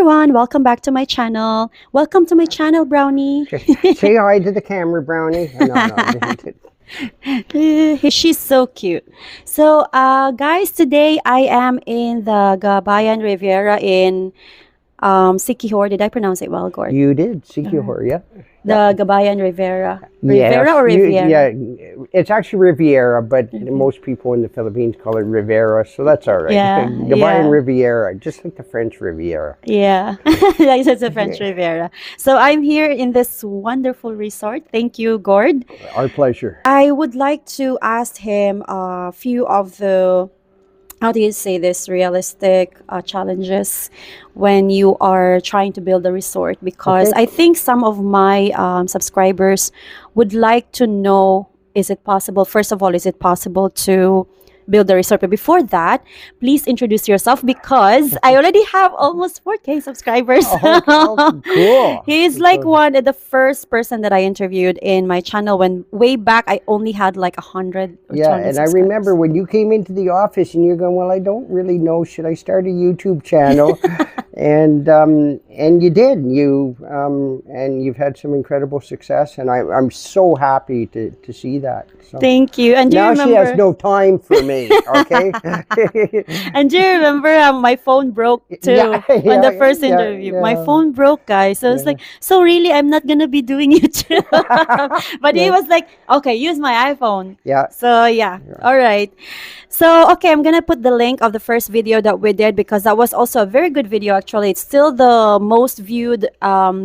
everyone, welcome back to my channel. Welcome to my channel, Brownie. Say hi to the camera, Brownie. She's so cute. So, guys, today I am in the Gabayan Riviera in Siquijor. Did I pronounce it well, Gord? You did, Siquijor, yeah. The Gabayan Riviera. Yes, Riviera or Riviera? yeah, it's actually Riviera, but most people in the Philippines call it Rivera, so that's all right. Yeah, Gabayan yeah. Riviera, just like the French Riviera. Yeah, like it's a French Riviera. So I'm here in this wonderful resort. Thank you, Gord. Our pleasure. I would like to ask him a few of the, how do you say this, realistic challenges when you are trying to build a resort, because Okay. I think some of my subscribers would like to know, is it possible, first of all, is it possible to build a resort? But before that, please introduce yourself, because I already have almost 4K subscribers. Oh, cool. He's like the first person that I interviewed in my channel when way back I only had like 100 or Yeah, 200 and I subscribers. remember when you came into the office and you're going, well, I don't really know, should I start a YouTube channel? and you did. And you've had some incredible success, and I'm so happy to see that. So. Thank you. And do you Now remember? she has no time for me, okay? And do you remember my phone broke too Yeah, on the yeah, first yeah, interview? My yeah. phone broke, guys. So it's like, so really, I'm not gonna be doing YouTube. But he Yeah. was like, okay, use my iPhone. Yeah. So yeah, all right. So okay, I'm gonna put the link of the first video that we did, because that was also a very good video. Actually, it's still the most viewed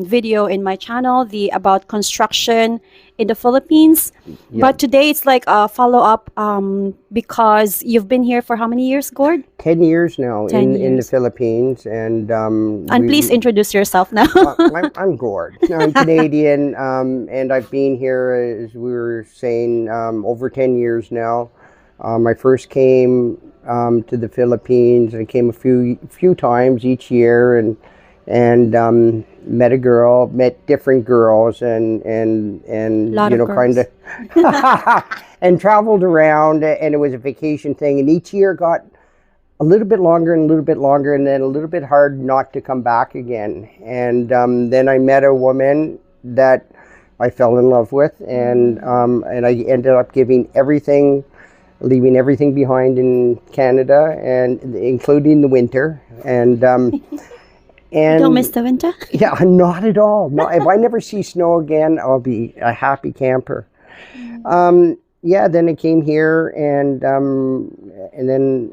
video in my channel, the about construction in the Philippines. But today it's like a follow-up because you've been here for how many years, Gord? 10 years now 10 in the years. Philippines, and Please introduce yourself now. I'm Gord. I'm Canadian, and I've been here, as we were saying, over 10 years now. I first came to the Philippines. I came a few times each year, and met a girl, met different girls, and Lot of kind of and traveled around, and it was a vacation thing. And each year got a little bit longer and a little bit longer, and then a little bit hard not to come back again. And then I met a woman that I fell in love with, and I ended up leaving everything behind in Canada, and including the winter. And You don't miss the winter? yeah, not at all. No, if I never see snow again, I'll be a happy camper. Yeah, then I came here, and then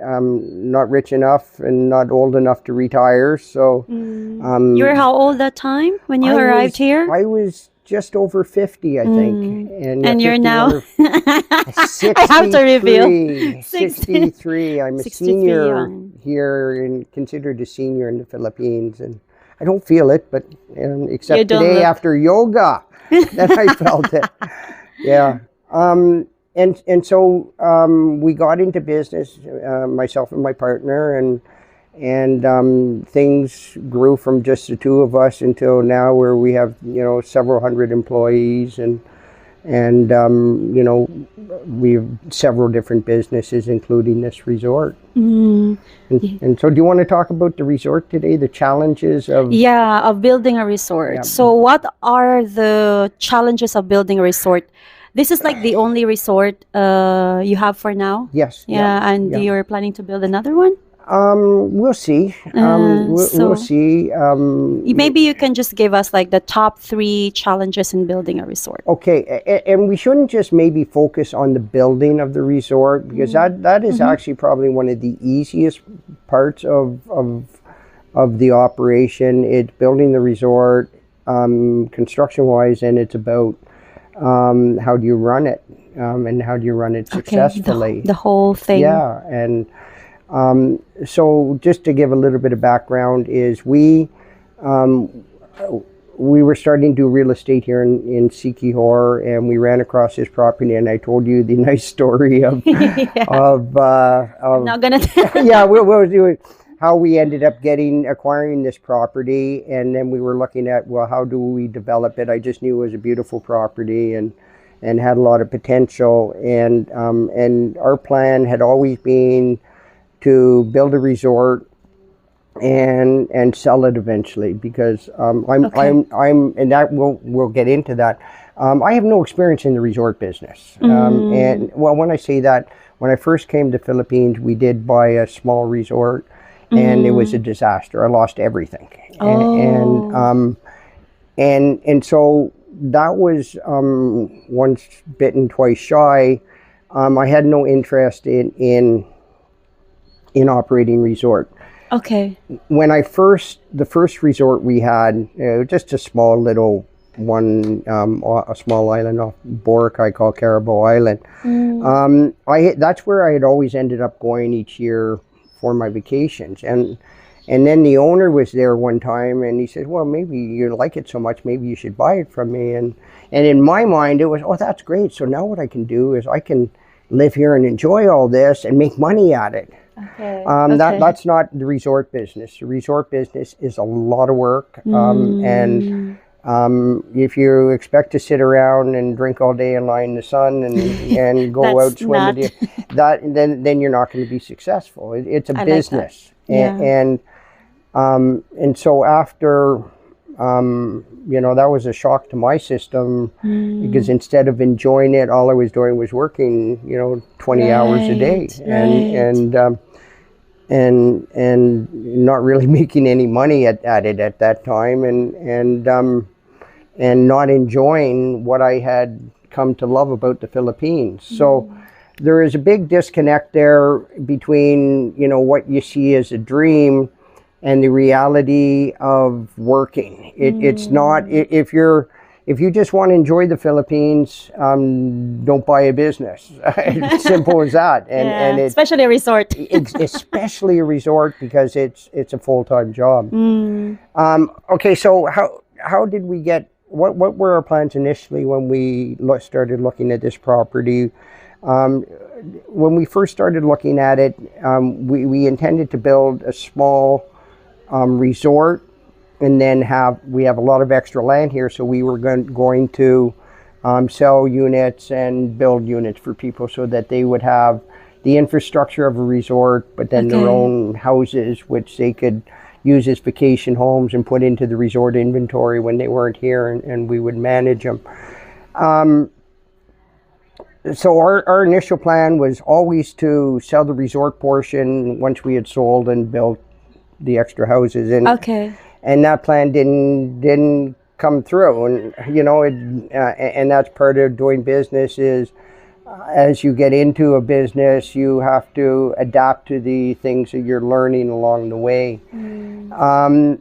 not rich enough and not old enough to retire. So You were how old that time when you arrived here? I was just over 50, I think. And you're now? 63. I have to reveal. 63. I'm a 63 senior young. here, and considered a senior in the Philippines. And I don't feel it, but except You don't today look- after yoga, that I felt it. Yeah. And so we got into business, myself and my partner, and things grew from just the two of us until now, where we have several hundred employees, and we have several different businesses, including this resort. And so, do you want to talk about the resort today, the challenges of? Yeah, of building a resort. Yeah. So what are the challenges of building a resort? This is like the only resort you have for now? Yes. Yeah, and yeah. you're planning to build another one? We'll see. We'll see. Maybe you can just give us like the top 3 challenges in building a resort. Okay, and we shouldn't just maybe focus on the building of the resort, because that is actually probably one of the easiest parts of the operation. It's building the resort, construction-wise, and it's about how do you run it, and how do you run it successfully. The whole thing. Yeah, and so just to give a little bit of background is we were starting to do real estate here in Siquijor, and we ran across this property, and I told you the nice story of I'm not gonna tell. yeah, we'll do it. How we ended up acquiring this property, and then we were looking at, well, how do we develop it? I just knew it was a beautiful property and had a lot of potential, and our plan had always been to build a resort and sell it eventually, because Okay. I'm and that we'll get into that. I have no experience in the resort business, Mm. and well, when I say that, when I first came to Philippines, we did buy a small resort, and it was a Mm. disaster. I lost everything, and Oh. and so that was once bitten, twice shy. I had no interest in operating resort. Okay. When the first resort we had, just a small little one, a small island off Boracay called Carabao Island. Mm. That's where I had always ended up going each year for my vacations, and then the owner was there one time, and he said, "Well, maybe you like it so much, maybe you should buy it from me." And in my mind, it was, "Oh, that's great. So now what I can do is I can live here and enjoy all this and make money at it." Okay. Okay. That's not the resort business. The resort business is a lot of work, and Mm. if you expect to sit around and drink all day and lie in the sun and go That's out swim with not. you, then you're not going to be successful. It's a I like that. business, Yeah. and so after, that was a shock to my system, because Mm. instead of enjoying it, all I was doing was working, 20 hours a day, Right. Right. and not really making any money at it at that time, and not enjoying what I had come to love about the Philippines. So Mm. there is a big disconnect there between, what you see as a dream and the reality of working. It's not, Mm. if you just want to enjoy the Philippines, don't buy a business. It's simple as that. And Yeah. Especially a resort. it's especially a resort, because it's a full-time job. Mm. Okay, so how did we get? What were our plans initially when we started looking at this property? Um, when we first started looking at it, we intended to build a small resort, and then we have a lot of extra land here, so we were going to sell units and build units for people, so that they would have the infrastructure of a resort, but then their Okay. own houses, which they could use as vacation homes and put into the resort inventory when they weren't here, and we would manage them. So our initial plan was always to sell the resort portion once we had sold and built the extra houses, Okay. and that plan didn't come through. And and that's part of doing business is, as you get into a business, you have to adapt to the things that you're learning along the way. Mm.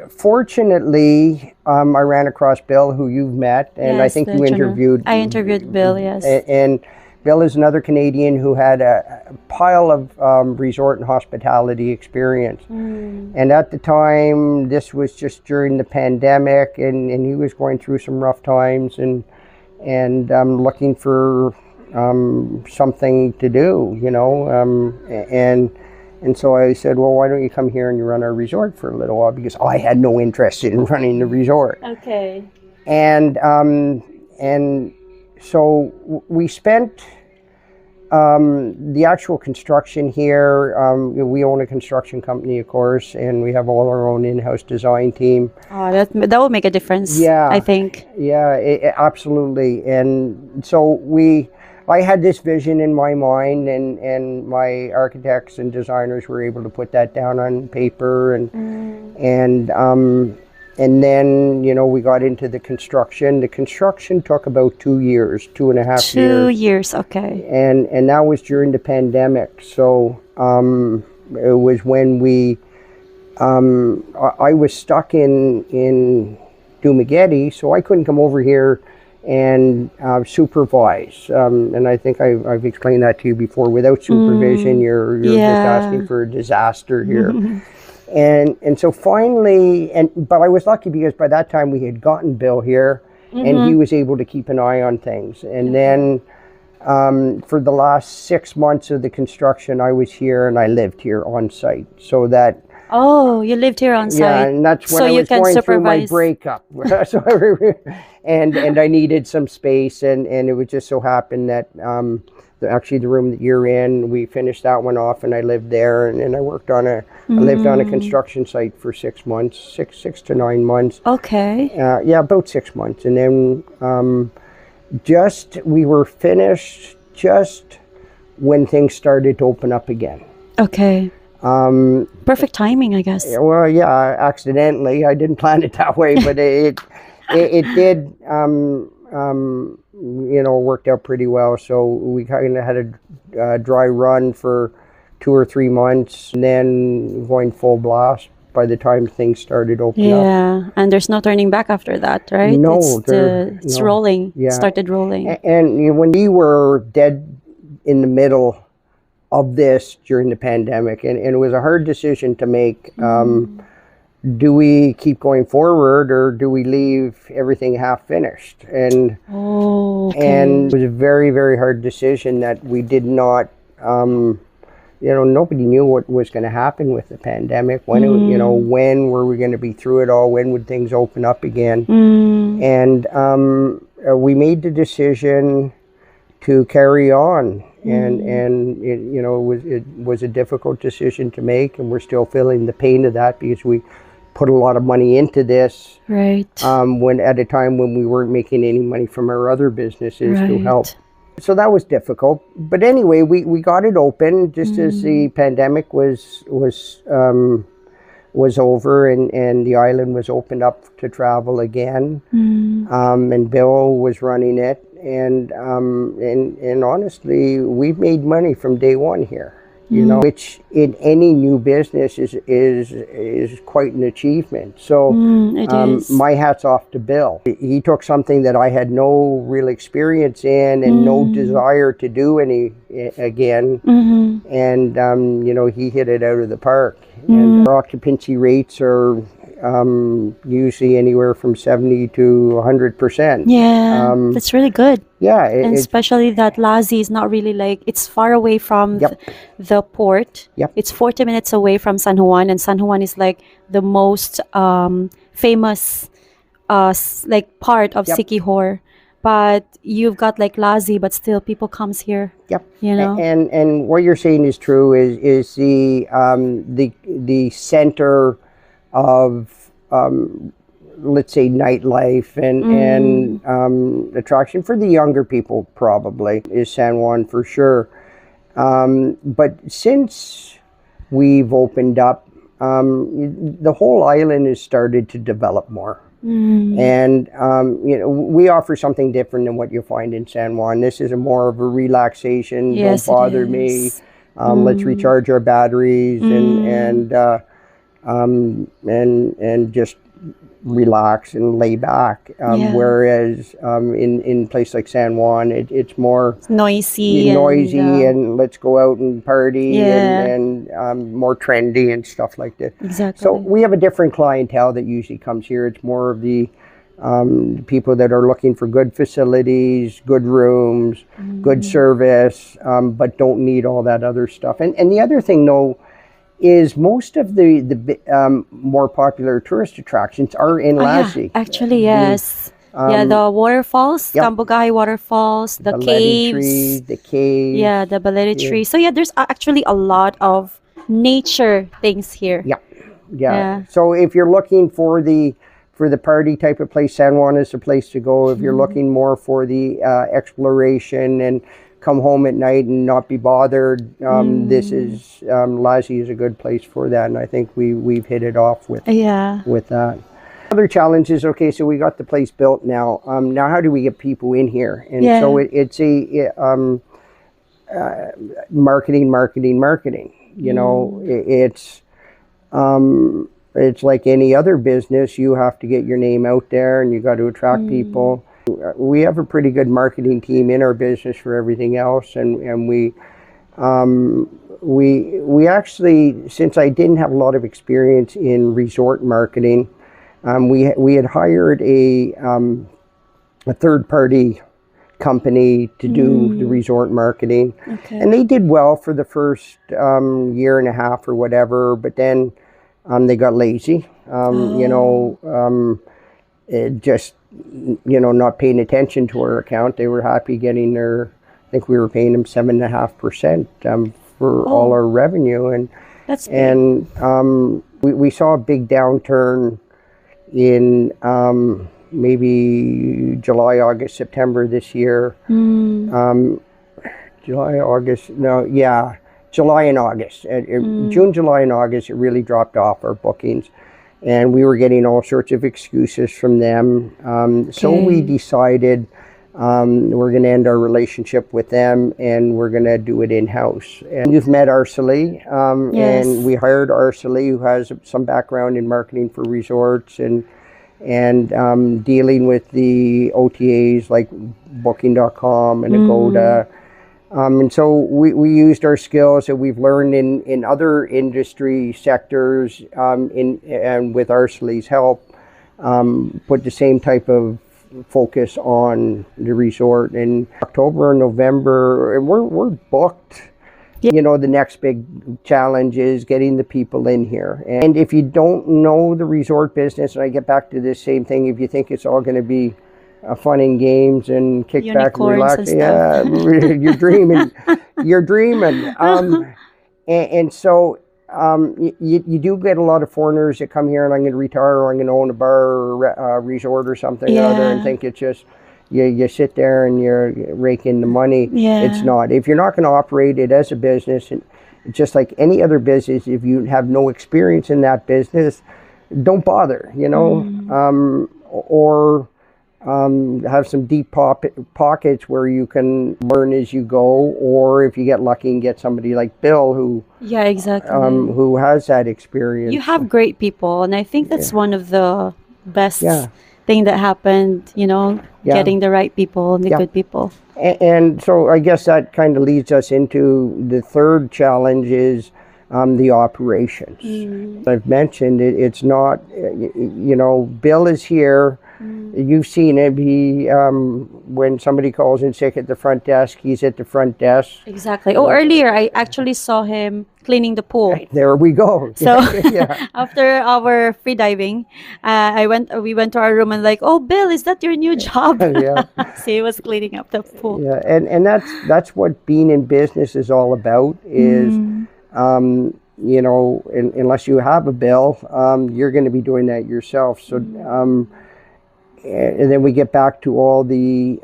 Fortunately, I ran across Bill, who you've met, and I Yes, think the you general. interviewed. I interviewed Bill, yes. And Bill is another Canadian who had a pile of resort and hospitality experience. Mm. And at the time, this was just during the pandemic, and he was going through some rough times, and looking for something to do, and so I said, well, why don't you come here and you run our resort for a little while, because I had no interest in running the resort. Okay. And so we spent the actual construction here. We own a construction company, of course, and we have all our own in-house design team. Oh, that will make a difference. Yeah. I think. Yeah, absolutely. And so I had this vision in my mind, and my architects and designers were able to put that down on paper, and then we got into the construction. The construction took about 2 years, 2.5 2 years, years. Okay. and that was during the pandemic. So it was when I was stuck in Dumaguete, so I couldn't come over here and supervise. And I think I've explained that to you before. Without supervision, you're just asking for a disaster here. And so finally, but I was lucky, because by that time we had gotten Bill here, and he was able to keep an eye on things. And then for the last 6 months of the construction, I was here and I lived here on site, so that Oh, you lived here on Yeah, site. and that's when So I you was can going through my supervise. breakup. So and I needed some space, and it would just so happen that actually the room that you're in, we finished that one off, and I lived there, and I worked on I lived on a construction site for 6 months, six to 9 months. Okay. Yeah, about 6 months, and then we were finished just when things started to open up again. Okay. Perfect timing, I guess. Well, yeah, accidentally. I didn't plan it that way, but it did, worked out pretty well. So we kind of had a dry run for 2 or 3 months, and then going full blast by the time things started opening up. Yeah, and there's no turning back after that, right? No, it's no. rolling. Yeah. Started rolling. And when we were dead in the middle of this during the pandemic, and it was a hard decision to make. Do we keep going forward, or do we leave everything half finished? And and it was a very, very hard decision that we did not. Nobody knew what was going to happen with the pandemic. When when were we going to be through it all? When would things open up again? And we made the decision to carry on, and it was a difficult decision to make, and we're still feeling the pain of that because we put a lot of money into this, right? When at a time when we weren't making any money from our other businesses to help. So that was difficult, but anyway, we got it open just as the pandemic was over, and the island was opened up to travel again, and Bill was running it. And honestly, we've made money from day one here, which in any new business is quite an achievement. So It is. my hat's off to Bill. He took something that I had no real experience in and no desire to do again, and he hit it out of the park. And our occupancy rates are usually anywhere from 70 to 100%. Yeah, that's really good. Yeah, And especially that Lassie is not really it's far away from the port. Yep. It's 40 minutes away from San Juan, and San Juan is like the most famous part of Siquijor. But you've got like Lassie, but still people comes here. Yep. And what you're saying is true. Is the center of let's say nightlife and attraction for the younger people probably is San Juan for sure. But since we've opened up, the whole island has started to develop more. And we offer something different than what you find in San Juan. This is more of a relaxation. Yes, don't bother me. Let's recharge our batteries and just relax and lay back. Whereas in place like San Juan, it's more noisy and let's go out and party and more trendy and stuff like that. Exactly. So we have a different clientele that usually comes here. It's more of the people that are looking for good facilities, good rooms, good service, but don't need all that other stuff. And the other thing though is most of the more popular tourist attractions are in Lassie. Actually, yes. The waterfalls, Cambugahay waterfalls, the caves. The caves. Yeah, the Balete tree. So there's actually a lot of nature things here. Yeah. So if you're looking for the party type of place, San Juan is the place to go. If you're looking more for the exploration and come home at night and not be bothered, Lassie is a good place for that, and I think we've hit it off with that. Other challenges. Okay, so we got the place built now. Now how do we get people in here? And so it's a marketing. It's like any other business. You have to get your name out there, and you got to attract people. We have a pretty good marketing team in our business for everything else, and we actually, since I didn't have a lot of experience in resort marketing, we had hired a third-party company to do the resort marketing, and they did well for the first year and a half or whatever, but then They got lazy. Just not paying attention to our account. They were happy getting their. I think we were paying them 7.5% for all our revenue, and That's big. and we saw a big downturn in maybe July, August, September this year. July, August, no, yeah, July and August. June, July, and August, it really dropped off our bookings. And we were getting all sorts of excuses from them. So we decided we're going to end our relationship with them, and we're going to do it in-house. And you've met Arcely, Yes. and we hired Arcely, who has some background in marketing for resorts and dealing with the OTAs like Booking.com and Agoda. And so we used our skills that we've learned in other industry sectors, and with Arcely's help, put the same type of focus on the resort. In October and November, and we're booked. The next big challenge is getting the people in here. And if you don't know the resort business, and I get back to this same thing, if you think it's all going to be fun and games and kick back and relax, yeah, you're dreaming. You're dreaming. And so you do get a lot of foreigners that come here, and I'm going to retire, or I'm going to own a bar or a resort or something or other, and think it's just you sit there and you're raking the money. It's not. If you're not going to operate it as a business, and just like any other business, if you have no experience in that business, don't bother. Or have some deep pockets where you can learn as you go, or if you get lucky and get somebody like Bill who who has that experience. You have great people, and I think that's one of the best thing that happened, getting the right people and the good people. And so I guess that kind of leads us into the third challenge is the operations. I've mentioned it, it's not, Bill is here. You've seen it. He, when somebody calls in sick at the front desk, he's at the front desk. Exactly. Oh, earlier I actually saw him cleaning the pool. There we go. So after our free diving, we went to our room and like, oh, Bill, is that your new job? So he was cleaning up the pool. Yeah, and that's what being in business is all about. Is unless you have a Bill, you're going to be doing that yourself. So. And then we get back to all the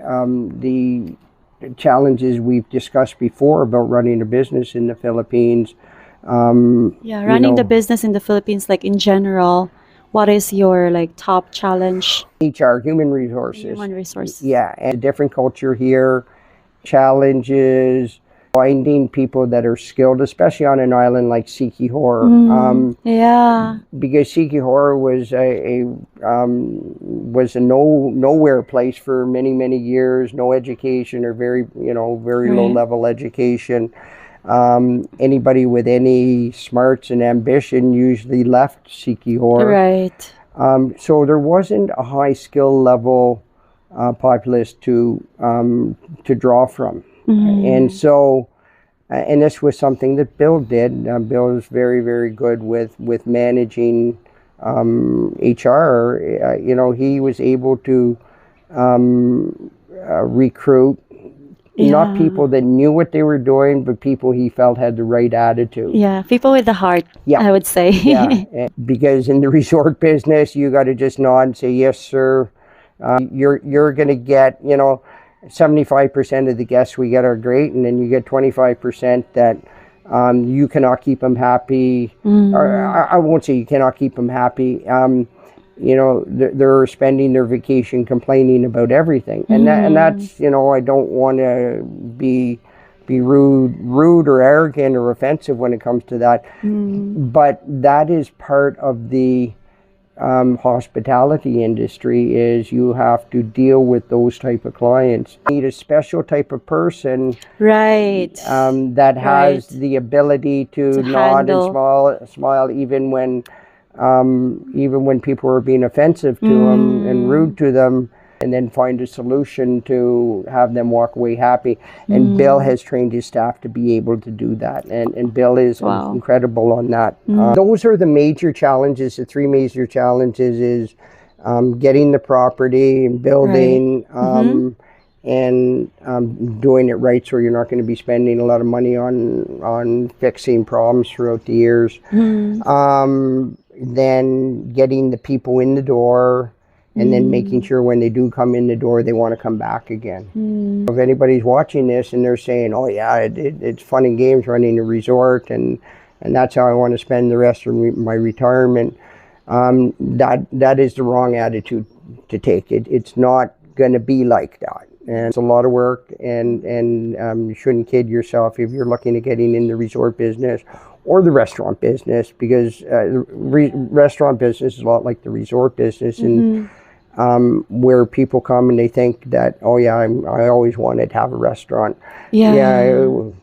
challenges we've discussed before about running a business in the Philippines. Running the business in the Philippines, like in general, what is your top challenge? HR, human resources. Human resources. Yeah, and a different culture here, challenges, finding people that are skilled, especially on an island like Siquijor. Because Siquijor was a nowhere place for many years, no education, or very low level education. Anybody with any smarts and ambition usually left Siquijor. Right. So there wasn't a high skill level populace to draw from. And so, and this was something that Bill did. Bill is very, very good with managing HR. He was able to recruit not people that knew what they were doing, but people he felt had the right attitude. Yeah, people with the heart, I would say. Because in the resort business, you got to just nod and say, yes, sir. You're going to get, 75% of the guests we get are great, and then you get 25% that you cannot keep them happy. Or, I won't say you cannot keep them happy. They're spending their vacation complaining about everything, and that's I don't want to be rude or arrogant or offensive when it comes to that, but that is part of the hospitality industry. Is you have to deal with those type of clients. You need a special type of person, right? That has the ability to nod and smile even when people are being offensive to them and rude to them. and then find a solution to have them walk away happy. And Bill has trained his staff to be able to do that. And Bill is Wow. incredible on that. Those are the major challenges. The three major challenges is getting the property and building, and doing it right, so you're not going to be spending a lot of money on fixing problems throughout the years. Then getting the people in the door, and then making sure when they do come in the door, they want to come back again. If anybody's watching this and they're saying, oh yeah, it's fun and games running a resort, and that's how I want to spend the rest of my retirement, that is the wrong attitude to take. It's not going to be like that. And it's a lot of work, and you shouldn't kid yourself if you're looking at getting in the resort business or the restaurant business, because restaurant business is a lot like the resort business, and where people come and they think that, oh yeah, I always wanted to have a restaurant.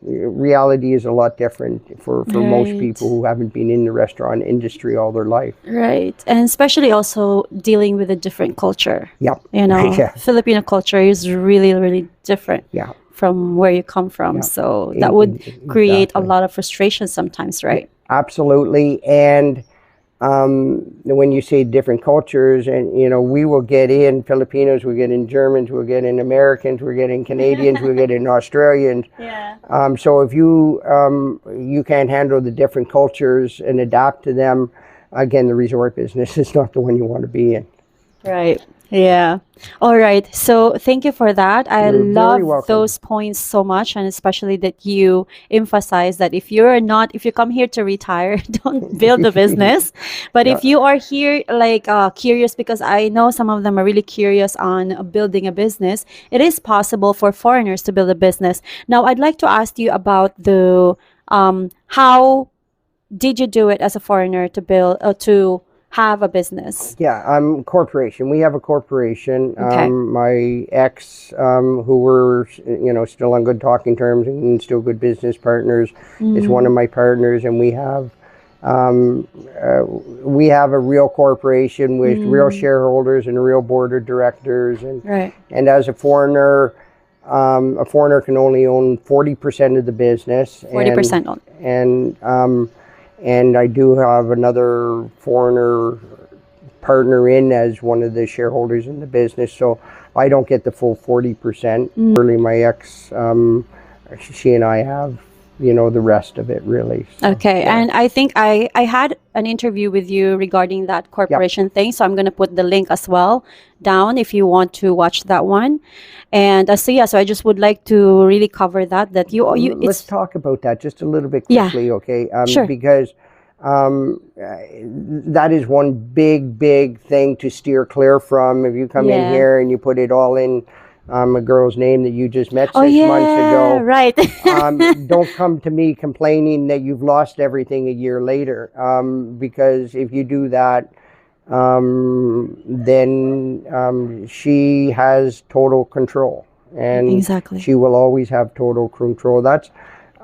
Reality is a lot different for most people who haven't been in the restaurant industry all their life. Right. And especially also dealing with a different culture. Yep. You know, Filipino culture is really, really different from where you come from. So that would create a lot of frustration sometimes, right? Absolutely. And when you say different cultures, and you know, we will get in Filipinos, we get in Germans, we'll get in Americans, we'll get in Canadians, we'll get in Australians. So if you can't handle the different cultures and adapt to them, again, the resort business is not the one you want to be in. Right. Yeah. All right. So thank you for that. I You're very love welcome. those points so much, and especially that you emphasize that if you come here to retire, don't build a business. But if you are here like curious, because I know some of them are really curious on building a business, it is possible for foreigners to build a business. Now, I'd like to ask you about the how did you do it as a foreigner to build to have a business? Corporation. We have a corporation. Okay. My ex, who we're still on good talking terms and still good business partners, is one of my partners, and we have a real corporation with real shareholders and a real board of directors, and as a foreigner can only own 40% of the business. 40% on. And I do have another foreigner partner in as one of the shareholders in the business, so I don't get the full 40%. Really, my ex, she and I have, the rest of it, really. So, okay, and I think I had an interview with you regarding that corporation thing, so I'm going to put the link as well down if you want to watch that one. And so I just would like to really cover that let's talk about that just a little bit quickly, okay? Sure. Because that is one big thing to steer clear from. If you come in here and you put it all in a girl's name that you just met 6 months ago, right. don't come to me complaining that you've lost everything a year later, because if you do that, then she has total control, and she will always have total control. That's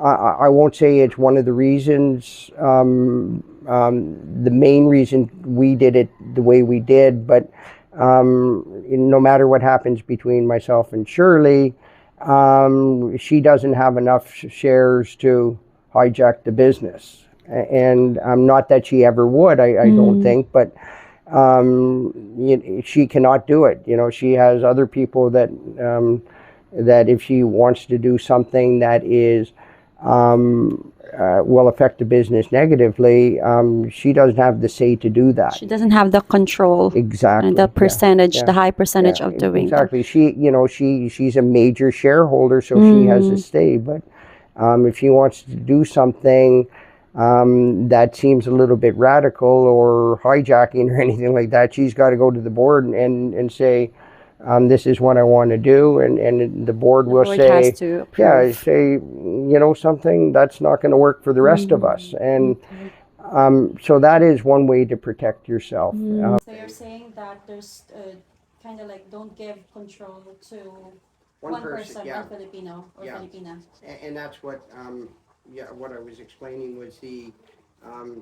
I won't say it's one of the reasons, the main reason we did it the way we did, but no matter what happens between myself and Shirley, she doesn't have enough shares to hijack the business, and not that she ever would, I don't think, but she cannot do it. She has other people that if she wants to do something that is will affect the business negatively, she doesn't have the say to do that. She doesn't have the control. Exactly. And the percentage, the high percentage of doing that. Exactly. She's a major shareholder, so she has a say. But if she wants to do something that seems a little bit radical or hijacking or anything like that, she's got to go to the board and say, this is what I want to do, and the board will say, has to approve. something that's not going to work for the rest of us, and so that is one way to protect yourself. So you're saying that there's kind of like don't give control to one person, one Filipino or Filipina. And that's what what I was explaining was the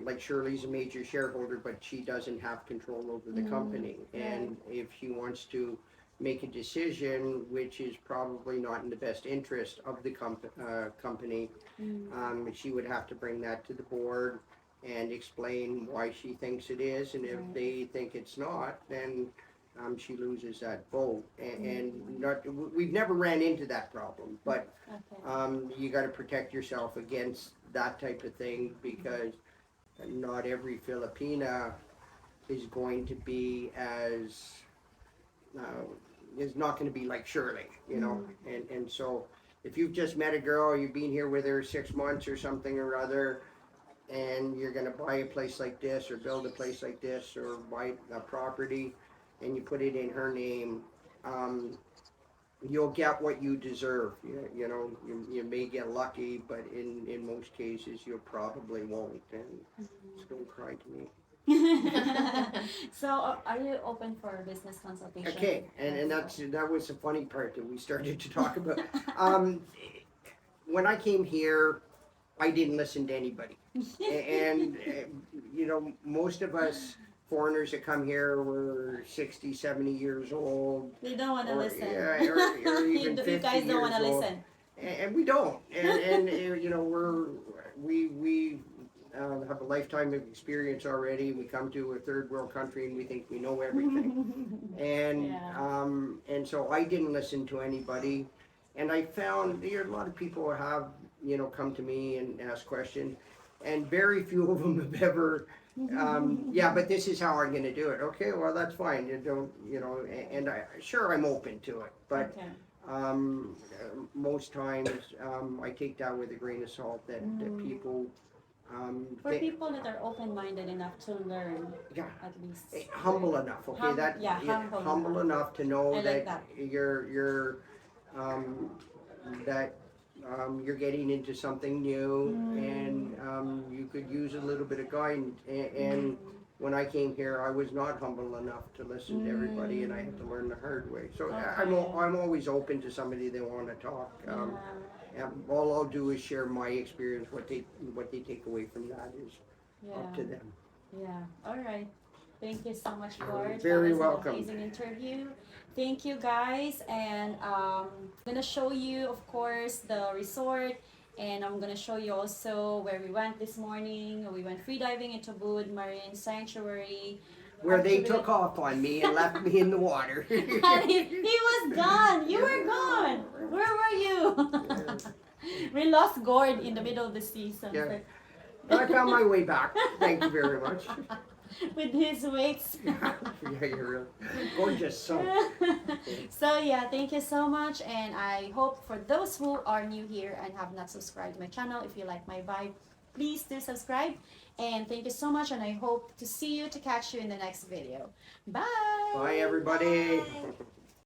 like Shirley's a major shareholder, but she doesn't have control over the company, and if she wants to make a decision which is probably not in the best interest of the company. She would have to bring that to the board and explain why she thinks it is, and if Right. they think it's not, then she loses that vote. And not, we've never ran into that problem, but Okay. you got to protect yourself against that type of thing, because not every Filipina is going to be as uh, is not going to be like Shirley, you know. And so if you've just met a girl, you've been here with her 6 months or something or other, and you're going to buy a place like this or build a place like this or buy a property and you put it in her name, you'll get what you deserve. You may get lucky, but in most cases you probably won't. And just don't cry to me. So, are you open for business consultation? Okay, and that was the funny part that we started to talk about. When I came here, I didn't listen to anybody, and most of us foreigners that come here were 60, 70 years old. They don't want to Or, listen. yeah, or even You 50 guys don't want to years old. listen. And we don't. And we have a lifetime of experience already. We come to a third world country and we think we know everything. And Yeah. and so I didn't listen to anybody. And I found there are a lot of people who have come to me and ask questions, and very few of them have ever. Yeah, but this is how I'm going to do it. Okay, well that's fine. You don't, and sure I'm open to it, but Okay. most times I take that with a grain of salt. That people, For they, people that are open-minded enough to learn, yeah, at least. humble enough. Okay, humble enough to know I like that. you're that you're getting into something new, and you could use a little bit of guidance. And when I came here, I was not humble enough to listen to everybody, and I had to learn the hard way. So I'm always open to somebody that want to talk. And all I'll do is share my experience. What they take away from that is up to them. Yeah. All right. Thank you so much, Gord. Very That was welcome. an amazing interview. Thank you, guys. And I'm gonna show you, of course, the resort. And I'm gonna show you also where we went this morning. We went free diving into Bud Marine Sanctuary. Where they Actually- took off on me and left me in the water. he was gone. You were gone. Where were you? We lost Gord in the middle of the season. Yeah. I found my way back. Thank you very much. With his weights. Yeah, you're really gorgeous. So, So yeah, thank you so much, and I hope for those who are new here and have not subscribed to my channel, if you like my vibe, please do subscribe. And thank you so much, and I hope to see you, to catch you in the next video. Bye! bye, everybody. Bye.